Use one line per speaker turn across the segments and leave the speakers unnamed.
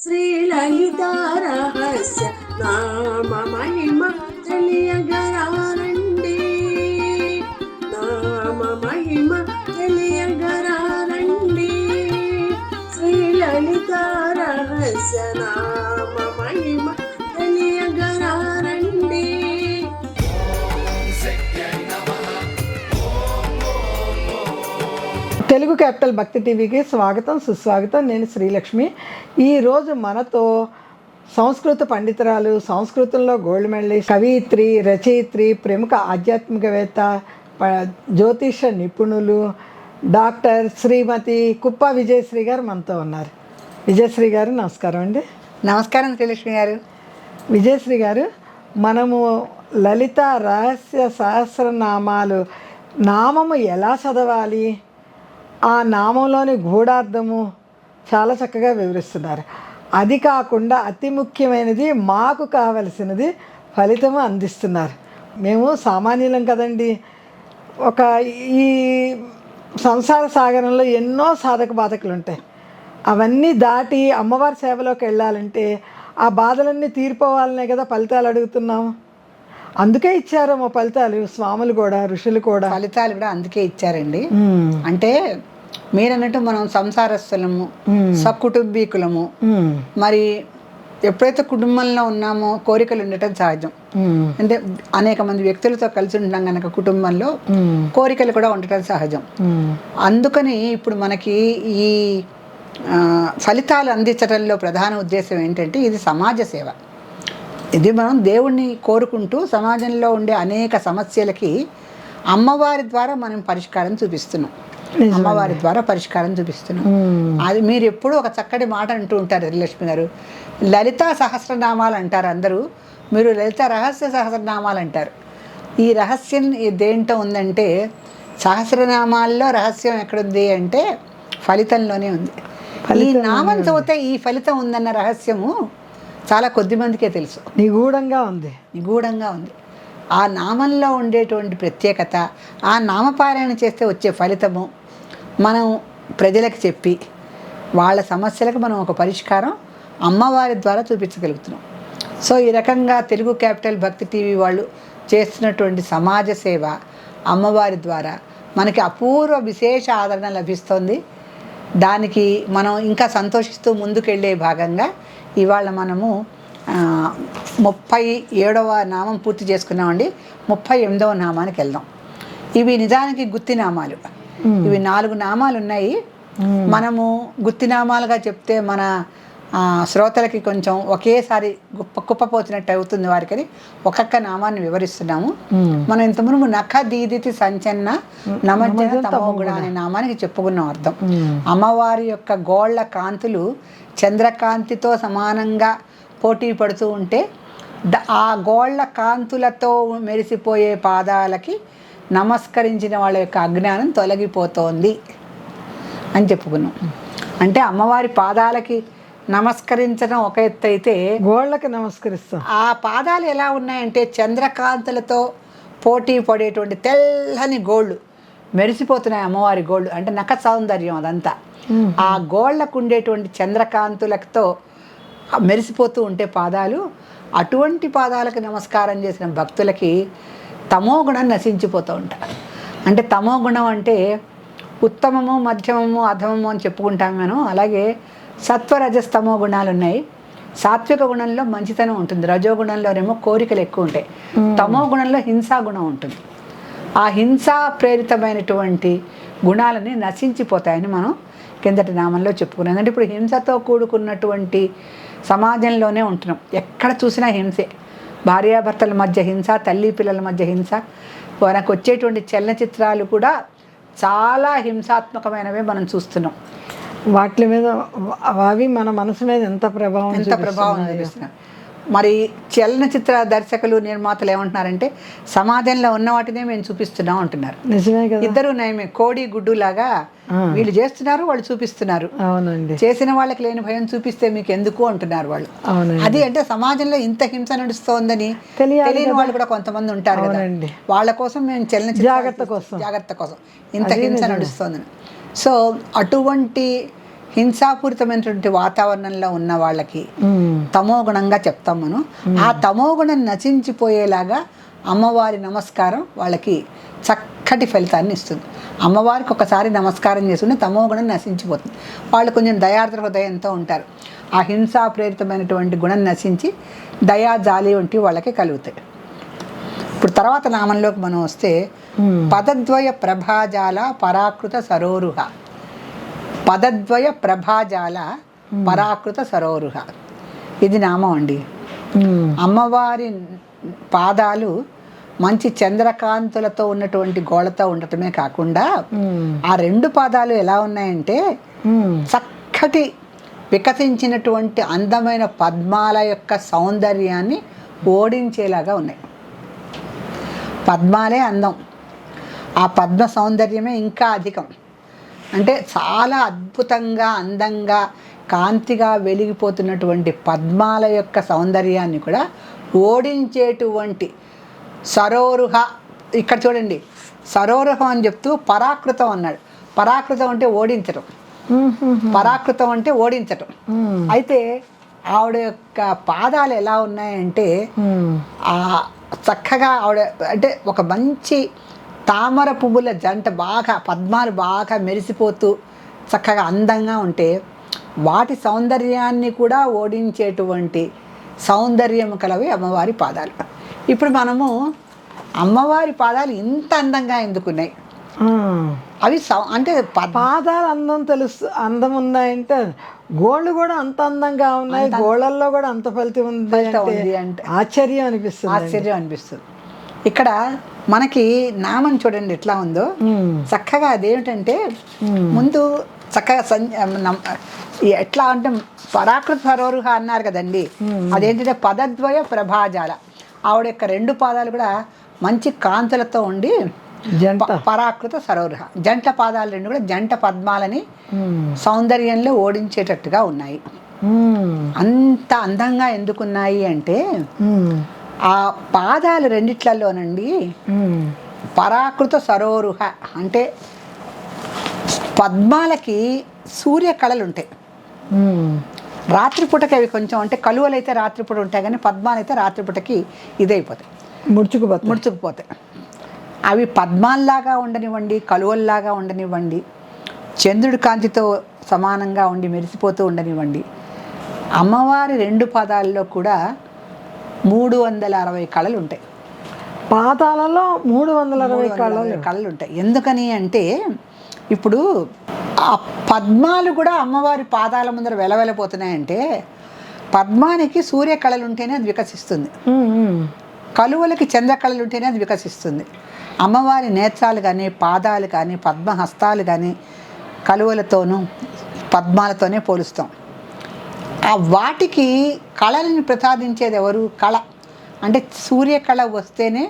శ్రీలలిత రహస్య నామ మహిమ తెలియగరారండి, నామ మహిమ తెలియగరారండి. శ్రీలలిత రహస్య నామ మహిమ తెలియగరారండి.
తెలుగు క్యాపిటల్ భక్తి టీవీకి స్వాగతం, సుస్వాగతం. నేను శ్రీలక్ష్మి. ఈరోజు మనతో సంస్కృత పండితురాలు, సంస్కృతంలో గోల్డ్ మెడలిస్ట్, కవయిత్రి, రచయిత్రి, ప్రముఖ ఆధ్యాత్మికవేత్త, జ్యోతిష నిపుణులు డాక్టర్ శ్రీమతి కుప్ప విజయశ్రీ గారు మనతో ఉన్నారు. విజయశ్రీ గారు నమస్కారం అండి.
నమస్కారం శ్రీలక్ష్మి గారు.
విజయశ్రీ గారు, మనము లలిత రహస్య సహస్రనామాలు నామము ఎలా చదవాలి, ఆ నామంలోని గూఢార్థము చాలా చక్కగా వివరిస్తున్నారు. అది కాకుండా అతి ముఖ్యమైనది, మాకు కావలసినది ఫలితము అందిస్తున్నారు. మేము సామాన్యులం కదండి. ఈ సంసార సాగరంలో ఎన్నో సాధక బాధకులు ఉంటాయి. అవన్నీ దాటి అమ్మవారి సేవలోకి వెళ్ళాలంటే ఆ బాధలన్నీ తీరిపోవాలనే కదా ఫలితాలు అడుగుతున్నాము. అందుకే ఇచ్చారు మా ఫలితాలు, స్వాములు కూడా, ఋషులు కూడా
ఫలితాలు కూడా అందుకే ఇచ్చారండి. అంటే మీరన్నట్టు మనం సంసారస్తులము, సకుటుంబీకులము. మరి ఎప్పుడైతే కుటుంబంలో ఉన్నామో కోరికలు ఉండటం సహజం. అంటే అనేక మంది వ్యక్తులతో కలిసి ఉంటున్నాం కనుక కుటుంబంలో కోరికలు కూడా ఉండటం సహజం. అందుకని ఇప్పుడు మనకి ఈ ఫలితాలు అందించడంలో ప్రధాన ఉద్దేశం ఏంటంటే, ఇది సమాజ సేవ. ఇది మనం దేవుణ్ణి కోరుకుంటూ సమాజంలో ఉండే అనేక సమస్యలకి అమ్మవారి ద్వారా మనం పరిష్కారం చూపిస్తున్నాం. అమ్మవారి ద్వారా పరిష్కారం చూపిస్తున్నాం. అది మీరు ఎప్పుడు ఒక చక్కటి మాట అంటూ ఉంటారు లక్ష్మి గారు. లలితా సహస్రనామాలు అంటారు అందరూ, మీరు లలిత రహస్య సహస్రనామాలు అంటారు. ఈ రహస్యం దేంట్లో ఉందంటే, సహస్రనామాల్లో రహస్యం ఎక్కడుంది అంటే ఫలితంలోనే ఉంది. ఈ నామం చదివితే ఈ ఫలితం ఉందన్న రహస్యము చాలా కొద్ది మందికే తెలుసు.
నిగూఢంగా ఉంది.
ఆ నామంలో ఉండేటువంటి ప్రత్యేకత, ఆ నామపారాయణ చేస్తే వచ్చే ఫలితము మనం ప్రజలకు చెప్పి వాళ్ళ సమస్యలకు మనం ఒక పరిష్కారం అమ్మవారి ద్వారా చూపించగలుగుతున్నాం. సో ఈ రకంగా తెలుగు క్యాపిటల్ భక్తి టీవీ వాళ్ళు చేస్తున్నటువంటి సమాజ సేవ అమ్మవారి ద్వారా మనకి అపూర్వ విశేష ఆదరణ లభిస్తుంది. దానికి మనం ఇంకా సంతోషిస్తూ ముందుకెళ్ళే భాగంగా ఇవాళ మనము 37వ నామం పూర్తి చేసుకున్నామండి. 38వ నామానికి వెళ్దాం. ఇవి నిజానికి గుత్తి నామాలు. ఇవి 4 నామాలు ఉన్నాయి. మనము గుత్తి నామాలుగా చెప్తే మన శ్రోతలకి కొంచెం ఒకేసారి కుప్పపోతున్నట్టు అవుతుంది వారికని ఒక్కొక్క నామాన్ని వివరిస్తున్నాము. మనం ఇంతకుముందు నఖ దీదితి సంచన్న నమజ్జన తమోగుణ అనే నామానికి చెప్పుకున్నాం అర్థం. అమ్మవారి యొక్క గోళ్ల కాంతులు చంద్రకాంతితో సమానంగా పోటీ పడుతూ ఉంటే ఆ గోళ్ల కాంతులతో మెరిసిపోయే పాదాలకి నమస్కరించిన వాళ్ళ యొక్క అజ్ఞానం తొలగిపోతోంది అని చెప్పుకున్నాం. అంటే అమ్మవారి పాదాలకి నమస్కరించడం ఒక ఎత్తు అయితే,
గోళ్ళకి నమస్కరిస్తాం.
ఆ పాదాలు ఎలా ఉన్నాయంటే చంద్రకాంతులతో పోటీ పడేటువంటి తెల్లని గోళ్ళు మెరిసిపోతున్నాయి. అమ్మవారి గోళ్ళు అంటే నఖ సౌందర్యం అదంతా. ఆ గోళ్లకు ఉండేటువంటి చంద్రకాంతులతో మెరిసిపోతూ ఉంటే పాదాలు, అటువంటి పాదాలకు నమస్కారం చేసిన భక్తులకి తమోగుణం నశించిపోతూ ఉంటారు. అంటే తమోగుణం అంటే ఉత్తమము, మధ్యమము, అధమము అని చెప్పుకుంటాం మనం. అలాగే సత్వరజస్తమో గుణాలు ఉన్నాయి. సాత్విక గుణంలో మంచితనం ఉంటుంది, రజోగుణంలోనేమో కోరికలు ఎక్కువ ఉంటాయి, తమో గుణంలో హింసా గుణం ఉంటుంది. ఆ హింసా ప్రేరితమైనటువంటి గుణాలని నశించిపోతాయని మనం కిందటి నామంలో చెప్పుకున్నాం. అంటే ఇప్పుడు హింసతో కూడుకున్నటువంటి సమాజంలోనే ఉంటున్నాం. ఎక్కడ చూసినా హింసే. భార్యాభర్తల మధ్య హింస, తల్లి పిల్లల మధ్య హింస. మనకు వచ్చేటువంటి చలనచిత్రాలు కూడా చాలా హింసాత్మకమైనవే మనం చూస్తున్నాం.
వాటి మీద అవి మన మనసు మీద ఎంత ప్రభావం
చూపిస్తున్నాయి. మరి చలనచిత్ర దర్శకులు, నిర్మాతలు ఏమంటున్నారంటే సమాజంలో ఉన్న వాటినే మేము చూపిస్తున్నాం అంటున్నారు.
నిజమే కదా.
ఇద్దరు నయమే, కోడి గుడ్డు లాగా వీళ్ళు చేస్తున్నారు, వాళ్ళు చూపిస్తున్నారు.
అవునండి.
చేసిన వాళ్ళకి లేని భయం చూపిస్తే మీకు ఎందుకు అంటున్నారు వాళ్ళు. అది అంటే సమాజంలో ఇంత హింస నడుస్తోందని తెలియని వాళ్ళు కూడా కొంతమంది ఉంటారు కదా. వాళ్ళ కోసం మేము చలనచిత్ర జాగ్రత్త కోసం ఇంత హింస నడుస్తోందని. సో అటువంటి హింసాపూరితమైనటువంటి వాతావరణంలో ఉన్న వాళ్ళకి తమో గుణంగా చెప్తాం మనం. ఆ తమో గుణం నశించిపోయేలాగా అమ్మవారి నమస్కారం వాళ్ళకి చక్కటి ఫలితాన్ని ఇస్తుంది. అమ్మవారికి ఒకసారి నమస్కారం చేసుకుంటే తమో గుణం నశించిపోతుంది. వాళ్ళు కొంచెం దయార్ద్ర హృదయంతో ఉంటారు. ఆ హింసా ప్రేరితమైనటువంటి గుణం నశించి దయా జాలి వంటి వాళ్ళకి కలుగుతాయి. ఇప్పుడు తర్వాత నామంలోకి మనం వస్తే పదద్వయ ప్రభాజాల పరాకృత సరోరుహ. పదద్వయ ప్రభాజాల పరాకృత సరోరుహ, ఇది నామం అండి. అమ్మవారి పాదాలు మంచి చంద్రకాంతులతో ఉన్నటువంటి గోళతో ఉండటమే కాకుండా ఆ రెండు పాదాలు ఎలా ఉన్నాయంటే చక్కటి వికసించినటువంటి అందమైన పద్మాల యొక్క సౌందర్యాన్ని ఓడించేలాగా ఉన్నాయి. పద్మాలే అందం, ఆ పద్మ సౌందర్యమే ఇంకా అధికం. అంటే చాలా అద్భుతంగా అందంగా కాంతిగా వెలిగిపోతున్నటువంటి పద్మాల యొక్క సౌందర్యాన్ని కూడా ఓడించేటువంటి సరోరుహ. ఇక్కడ చూడండి, సరోరుహం అని చెప్తూ పరాకృతం అన్నాడు. పరాకృతం అంటే ఓడించటం, పరాకృతం అంటే ఓడించటం. అయితే ఆవిడ యొక్క పాదాలు ఎలా ఉన్నాయంటే ఆ చక్కగా ఆవిడ అంటే ఒక మంచి తామర పువ్వుల జంట, బాగా పద్మాలు బాగా మెరిసిపోతూ చక్కగా అందంగా ఉంటే వాటి సౌందర్యాన్ని కూడా ఓడించేటువంటి సౌందర్యం కలవి అమ్మవారి పాదాలు. ఇప్పుడు మనము అమ్మవారి పాదాలు ఇంత అందంగా ఎందుకున్నాయి? అవి అంటే
పాదాలు అందం అందం ఉన్నాయంటే గోళ్ళు కూడా అంత అందంగా ఉన్నాయి, గోళ్ళల్లో కూడా అంత ఫలితం ఉంది అంటే ఆశ్చర్యం అనిపిస్తుంది.
ఇక్కడ మనకి నామం చూడండి ఎట్లా ఉందో చక్కగా. అదేమిటంటే ముందు చక్కగా ఎట్లా అంటే పరాకృత సరోరుహ అన్నారు కదండి. అదేంటంటే పదద్వయ ప్రభాజాల, ఆవిడ యొక్క రెండు పాదాలు కూడా మంచి కాంతులతో ఉండి పరాకృత సరోరుహ, జంట పాదాలు రెండు కూడా జంట పద్మాలని సౌందర్యంలో ఓడించేటట్టుగా ఉన్నాయి. అంత అందంగా ఎందుకున్నాయి అంటే ఆ పాదాలు రెండిట్లలోనండి పరాకృత సరోరుహ అంటే పద్మాలకి సూర్యకళలు ఉంటాయి. రాత్రిపూటకి అవి కొంచెం అంటే కలువలు అయితే రాత్రిపూట ఉంటాయి, కానీ పద్మాలు అయితే రాత్రిపూటకి ఇదైపోతాయి, ముడుచుకుపోతాయి. అవి పద్మాల్లాగా ఉండనివ్వండి, కలువల్లాగా ఉండనివ్వండి, చంద్రుడి కాంతితో సమానంగా ఉండి మెరిసిపోతూ ఉండనివ్వండి, అమ్మవారి రెండు పాదాల్లో కూడా 360 కళలు ఉంటాయి.
పాదాలలో 360
కళలు ఉంటాయి. ఎందుకని అంటే ఇప్పుడు ఆ పద్మాలు కూడా అమ్మవారి పాదాల ముందర వెలవెలపోతున్నాయంటే పద్మానికి సూర్య కళలు ఉంటేనే అది వికసిస్తుంది, కలువలకి చంద్రకళలు ఉంటేనే అది వికసిస్తుంది. అమ్మవారి నేత్రాలు కానీ పాదాలు కానీ పద్మహస్తాలు కానీ కలువలతోనూ పద్మాలతోనే పోలుస్తాం. ఆ వాటికి కళలను ప్రసాదించేది ఎవరు? కళ అంటే సూర్యకళ వస్తేనే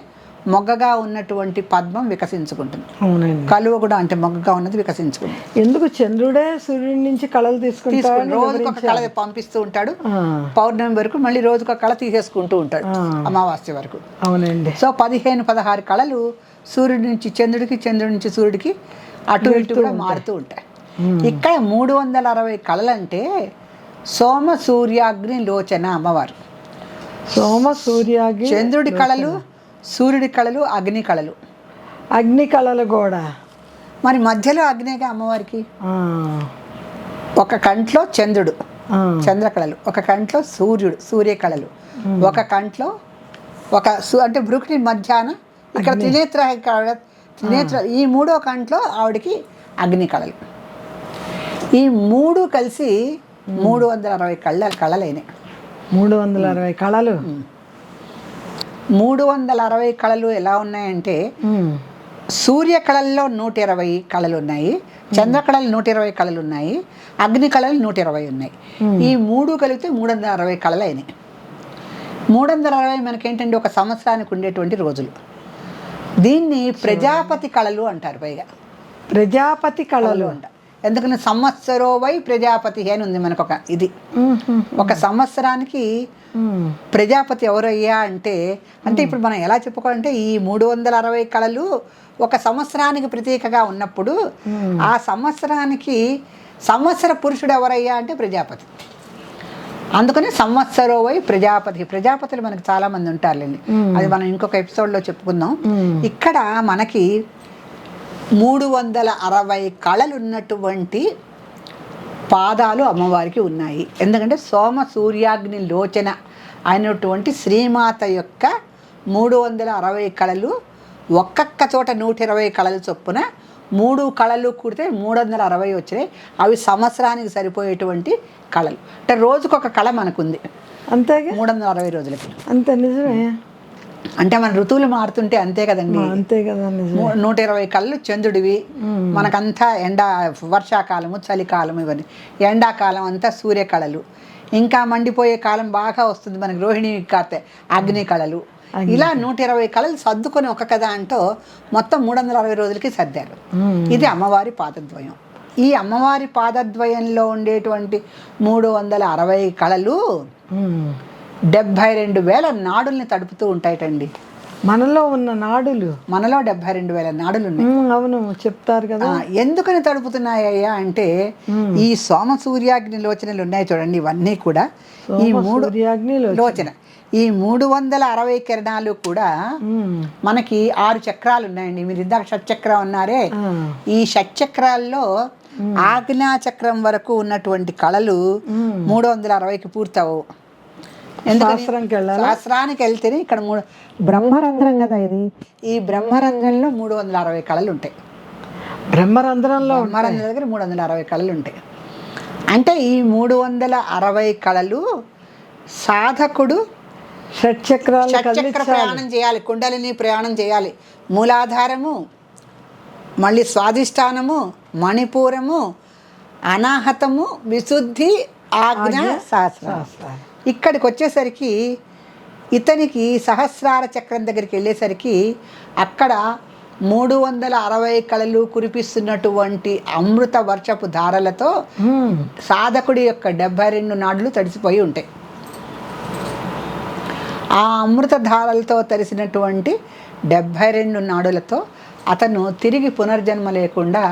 మొగ్గగా ఉన్నటువంటి పద్మం వికసించుకుంటుంది.
అవునండి,
కలువ కూడా అంటే మొగ్గగా ఉన్నది వికసించుకుంటుంది.
ఎందుకు? చంద్రుడే సూర్యుడి నుంచి కళలు తీసుకుంటాడు,
రోజుకొక కళ పంపిస్తూ ఉంటాడు. పౌర్ణమి వరకు మళ్ళీ రోజుకొక కళ తీసేసుకుంటూ ఉంటాడు, అమావాస్య వరకు.
అవునండి.
సో 15-16 కళలు సూర్యుడి నుంచి చంద్రుడికి, చంద్రుడి నుంచి సూర్యుడికి అటు ఇటు కూడా మారుతూ ఉంటాయి. ఇక్కడ 360 కళలు అంటే సోమ సూర్యాగ్ని లోచన అమ్మవారు.
సోమ సూర్యాగ్ని,
చంద్రుడి కళలు, సూర్యుడి కళలు, అగ్ని కళలు.
అగ్ని కళలు కూడా
మరి మధ్యలో అగ్నేగా అమ్మవారికి. ఒక కంట్లో చంద్రుడు చంద్రకళలు, ఒక కంట్లో సూర్యుడు సూర్యకళలు, ఒక కంట్లో ఒక అంటే భృకుటి మధ్యాహ్న ఇక్కడ త్రినేత్ర ఈ మూడో కంట్లో ఆవిడకి అగ్ని కళలు. ఈ మూడు కలిసి 360 కళలైనాయి.
360 కళలు.
360 కళలు ఎలా ఉన్నాయంటే సూర్య కళల్లో 120 కళలు ఉన్నాయి, చంద్రకళలు 120 కళలు ఉన్నాయి, అగ్ని కళలు 120 ఉన్నాయి. ఈ మూడు కలిపితే 360 కళలు అయినాయి. 360 మనకేంటంటే ఒక సంవత్సరానికి ఉండేటువంటి రోజులు. దీన్ని ప్రజాపతి కళలు అంటారు. పైగా
ప్రజాపతి కళలు అంట.
ఎందుకని సంవత్సరో వై ప్రజాపతి అని ఉంది మనకు ఒక ఇది. ఒక సంవత్సరానికి ప్రజాపతి ఎవరయ్యా అంటే ఇప్పుడు మనం ఎలా చెప్పుకోవాలంటే ఈ 360 కళలు ఒక సంవత్సరానికి ప్రతీకగా ఉన్నప్పుడు ఆ సంవత్సరానికి సంవత్సర పురుషుడు ఎవరయ్యా అంటే ప్రజాపతి. అందుకని సంవత్సరోవై ప్రజాపతి. ప్రజాపతులు మనకి చాలామంది ఉంటారులేండి, అది మనం ఇంకొక ఎపిసోడ్లో చెప్పుకుందాం. ఇక్కడ మనకి 360 కళలు ఉన్నటువంటి పాదాలు అమ్మవారికి ఉన్నాయి. ఎందుకంటే సోమ సూర్యాగ్ని లోచన అయినటువంటి శ్రీమాత యొక్క 360 కళలు, ఒక్కొక్క చోట 120 కళలు చొప్పున 3 కళలు కూడితే 360 వచ్చినాయి. అవి సంవత్సరానికి సరిపోయేటువంటి కళలు. అంటే రోజుకొక కళ మనకుంది,
అంతేగా
360 రోజులకి.
అంత నిజమే.
అంటే మన ఋతువులు మారుతుంటే అంతే కదండి.
అంతే కదా,
120 కళ్ళు చంద్రుడివి. మనకంతా వర్షాకాలము, చలికాలము, ఇవన్నీ. ఎండాకాలం అంతా సూర్య కళలు. ఇంకా మండిపోయే కాలం బాగా వస్తుంది మనకి, రోహిణి కార్తె అగ్ని కళలు. ఇలా 120 కళలు సర్దుకొని ఒక కథ అంటూ మొత్తం 360 రోజులకి సర్దారు. ఇది అమ్మవారి పాదద్వయం. ఈ అమ్మవారి పాదద్వయంలో ఉండేటువంటి 360 కళలు 72,000 నాడుల్ని తడుపుతూ ఉంటాయటండి.
మనలో ఉన్న నాడులు,
మనలో 72,000 నాడులు ఉన్నాయి.
అవును, చెప్తారు కదా.
ఎందుకని తడుపుతున్నాయ్యా అంటే ఈ సోమ సూర్యాగ్ని లోచనలు ఉన్నాయి చూడండి, ఇవన్నీ కూడా ఈ 3 లోచన, ఈ 360 కిరణాలు కూడా మనకి 6 చక్రాలు ఉన్నాయండి. మీరు ఇందాక షట్చక్రం అన్నారే, ఈ షట్చక్రాల్లో ఆజ్ఞా చక్రం వరకు ఉన్నటువంటి కళలు 360కి పూర్తవు. శాస్త్రానికి వెళ్తేనే ఇక్కడ బ్రహ్మరంధ్రం కదా ఇది, ఈ బ్రహ్మరంధ్రంలో 360 కళలు ఉంటాయి. బ్రహ్మరంధ్రం దగ్గర 360 కళలు ఉంటాయి. అంటే ఈ 360 కళలు సాధకుడు షట్చక్ర ప్రయాణం చేయాలి, కుండలిని ప్రయాణం చేయాలి. మూలాధారము, మళ్ళీ స్వాధిష్టానము, మణిపూరము, అనాహతము, విశుద్ధి, ఆజ్ఞ, సహస్రం. ఇక్కడికి వచ్చేసరికి ఇతనికి సహస్రార చక్రం దగ్గరికి వెళ్ళేసరికి అక్కడ 360 కళలు కురిపిస్తున్నటువంటి అమృత వర్షపు ధారలతో సాధకుడి యొక్క 72 నాడులు తడిసిపోయి ఉంటాయి. ఆ అమృత ధారలతో తడిసినటువంటి 72 నాడులతో అతను తిరిగి పునర్జన్మ లేకుండా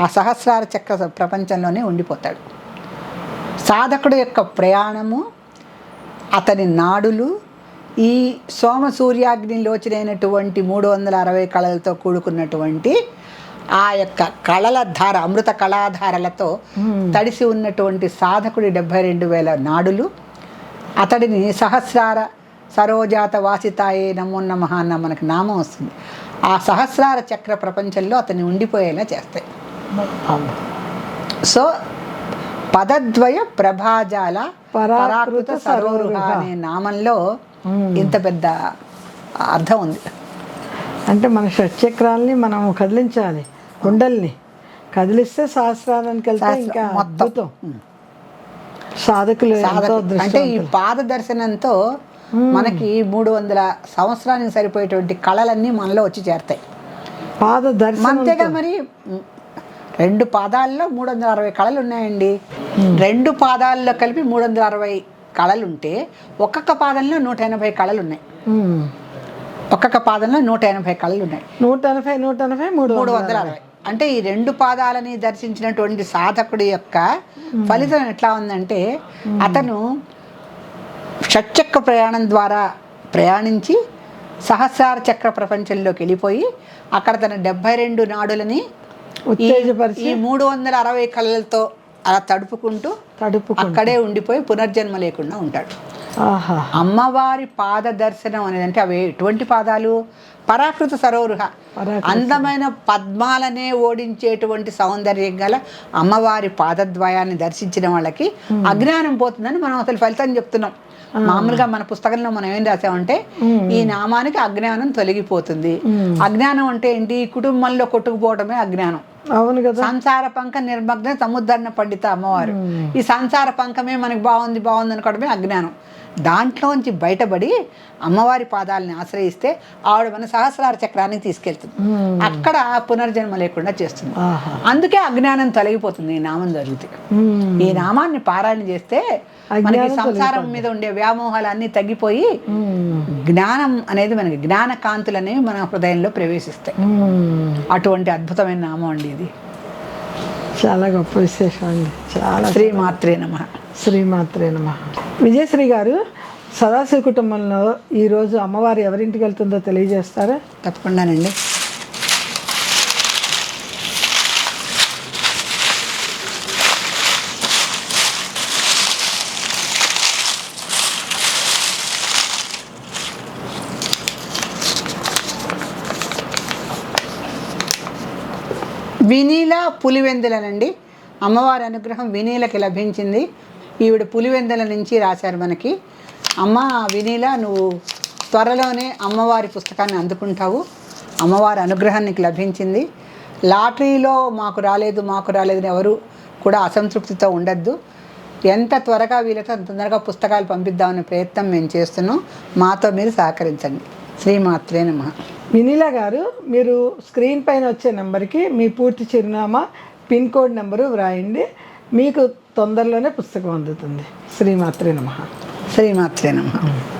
ఆ సహస్రార చక్ర ప్రపంచంలోనే ఉండిపోతాడు. సాధకుడు యొక్క ప్రయాణము, అతని నాడులు ఈ సోమ సూర్యాగ్ని లోచనైనటువంటి 360 కళలతో కూడుకున్నటువంటి ఆ యొక్క కళల ధార, అమృత కళాధారలతో తడిసి ఉన్నటువంటి సాధకుడి 72,000 నాడులు అతడిని సహస్రార సరోజాత వాసితాయే నమో నమః అన్న మనకు నామం వస్తుంది. ఆ సహస్రార చక్ర ప్రపంచంలో అతన్ని ఉండిపోయేలా చేస్తాయి. సో పదద్వయ ప్రభాజాల పరాకృత సరోరుహ అనే నామంలో ఇంత పెద్ద అర్థం ఉంది.
అంటే మన షట్చక్రాల్ని మనం కదిలించాలి, కుండల్ని కదిలిస్తే సహస్రానికి వెళ్తే ఇంకా అద్భుతం. సాధకులు
అంటే ఈ పాద దర్శనంతో మనకి 300 సంవత్సరానికి సరిపోయేటువంటి కళలన్నీ మనలో వచ్చి చేరతాయి.
పాద దర్శనం
అంతేగా మరి 2 పాదాల్లో 360 కళలు ఉన్నాయండి. 2 పాదాల్లో కలిపి 360 కళలు ఉంటే ఒక్కొక్క పాదంలో 180 కళలు ఉన్నాయి. ఒక్కొక్క పాదంలో 180 కళలు ఉన్నాయి.
180 360.
అంటే ఈ 2 పాదాలని దర్శించినటువంటి సాధకుడి యొక్క ఫలితం ఎట్లా ఉందంటే అతను షట్చక్ర ప్రయాణం ద్వారా ప్రయాణించి సహస్రార చక్ర ప్రపంచంలోకి వెళ్ళిపోయి అక్కడ తన 72 నాడులని ఈ 360 కళలతో అలా తడుపుకుంటూ అక్కడే ఉండిపోయి పునర్జన్మ లేకుండా ఉంటాడు. అమ్మవారి పాద దర్శనం అనేది అంటే అవి ఎటువంటి పాదాలు? పరాకృత సరోరుహ, అందమైన పద్మాలనే ఓడించేటువంటి సౌందర్యం గల అమ్మవారి పాదద్వయాన్ని దర్శించిన వాళ్ళకి అజ్ఞానం పోతుందని మనం అసలు ఫలితం చెప్తున్నాం. మామూలుగా మన పుస్తకంలో మనం ఏం రాసామంటే ఈ నామానికి అజ్ఞానం తొలగిపోతుంది. అజ్ఞానం అంటే ఏంటి? కుటుంబంలో కొట్టుకుపోవడమే అజ్ఞానం.
అవును కదా.
సంసార పంక నిర్మగ్న సముద్రణ పండిత అమ్మవారు. ఈ సంసార పంకమే మనకి బాగుంది అనుకోవడమే అజ్ఞానం. దాంట్లోంచి బయటపడి అమ్మవారి పాదాలని ఆశ్రయిస్తే ఆవిడ మన సహస్రార చక్రానికి తీసుకెళ్తుంది. అక్కడ పునర్జన్మ లేకుండా చేస్తుంది. అందుకే అజ్ఞానం తొలగిపోతుంది ఈ నామం జరిగితే. ఈ నామాన్ని పారాయణ చేస్తే మనకి సంసారం మీద ఉండే వ్యామోహాలన్నీ తగ్గిపోయి జ్ఞానం అనేది మనకి జ్ఞాన కాంతులు అనేవి మన హృదయంలో ప్రవేశిస్తాయి. అటువంటి అద్భుతమైన నామం అండి ఇది.
చాలా గొప్ప విశేషం అండి. చాలా
శ్రీమాత్రే నమః.
శ్రీమాత్రే నమః. విజయశ్రీ గారు, సదాశివ కుటుంబంలో ఈరోజు అమ్మవారు ఎవరింటికి వెళ్తుందో తెలియజేస్తారా?
తప్పకుండానండి. వినీల పులివెందులనండి. అమ్మవారి అనుగ్రహం వినీలకి లభించింది. ఈవిడ పులివెందుల నుంచి రాశారు మనకి. అమ్మ వినీల, నువ్వు త్వరలోనే అమ్మవారి పుస్తకాన్ని అందుకుంటావు. అమ్మవారి అనుగ్రహం నీకు లభించింది. లాటరీలో మాకు రాలేదు అని ఎవరు కూడా అసంతృప్తితో ఉండద్దు. ఎంత త్వరగా వీలైతే అంత తొందరగా పుస్తకాలు పంపిద్దామనే ప్రయత్నం మేము చేస్తున్నాం. మాతో మీరు సహకరించండి. శ్రీమాత్రే నమః.
వినీలా గారు, మీరు స్క్రీన్ పైన వచ్చే నెంబర్కి మీ పూర్తి చిరునామా, పిన్ కోడ్ నెంబరు వ్రాయండి. మీకు తొందరలోనే పుస్తకం అందుతుంది. శ్రీమాత్రే నమః.
శ్రీమాత్రే నమః.